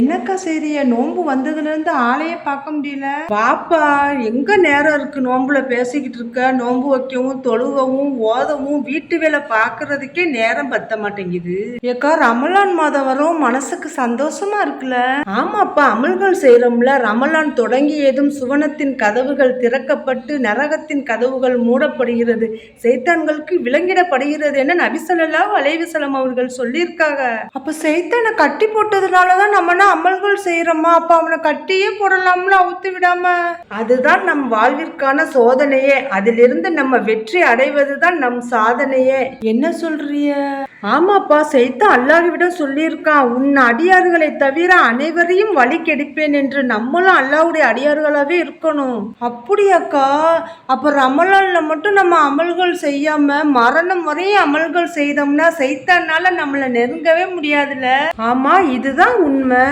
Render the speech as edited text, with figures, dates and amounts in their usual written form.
என்னக்கா செய்றிய? நோன்பு வந்ததுல இருந்து ஆளையே பார்க்க முடியல. வாப்பா, எங்க நேரம் இருக்கு நோன்புல பேசிக்கிட்டு இருக்க? நோன்பு வைக்கவும் தொழுகவும் ஓதவும் வீட்டு வேலை பார்க்கறதுக்கே நேரம் பத்த மாட்டேங்குது. ஏக்கா, ரமலான் மாதம் வரும், மனசுக்கு சந்தோஷமா இருக்குல்ல? ஆமாப்பா, அமல்கள் செய்யறோம்ல. ரமலான் தொடங்கியதும் சுவனத்தின் கதவுகள் திறக்கப்பட்டு நரகத்தின் கதவுகள் மூடப்படுகிறது, சைத்தான்களுக்கு விலங்கிடப்படுகிறது என நபி ஸல்லல்லாஹு அலைஹி வஸல்லம் அவர்கள் சொல்லியிருக்காங்க. அப்ப சைத்தானை கட்டி போட்டதுனாலதான் நம்ம அமல்கள் செய்யறோமா? அப்ப அவனை கட்டியே போடலாம்ல, அவுத்து விடாம. அதுதான் நம் வாழ்விற்கான சோதனையே. அதிலிருந்து நம்ம வெற்றி அடைவதுதான் நம் சாதனையே. என்ன சொல்றிய? ஆமாப்பா, சைத்தான் அல்லாஹ்விடம் சொல்லியிருக்கான், உன் அடியார்களை தவிர அனைவரையும் வழி கெடுப்பேன் என்று. நம்மளும் அல்லாஹ்வுடைய அடியார்களாவே இருக்கணும். அப்படியாக்கா? அப்ப ரமலான்ல மட்டும் நம்ம அமல்கள் செய்யாம மரணம் வரையும் அமல்கள் செய்தோம்னா சைத்தானால நம்மளை நெருங்கவே முடியாதுல்ல? ஆமா, இதுதான் உண்மை.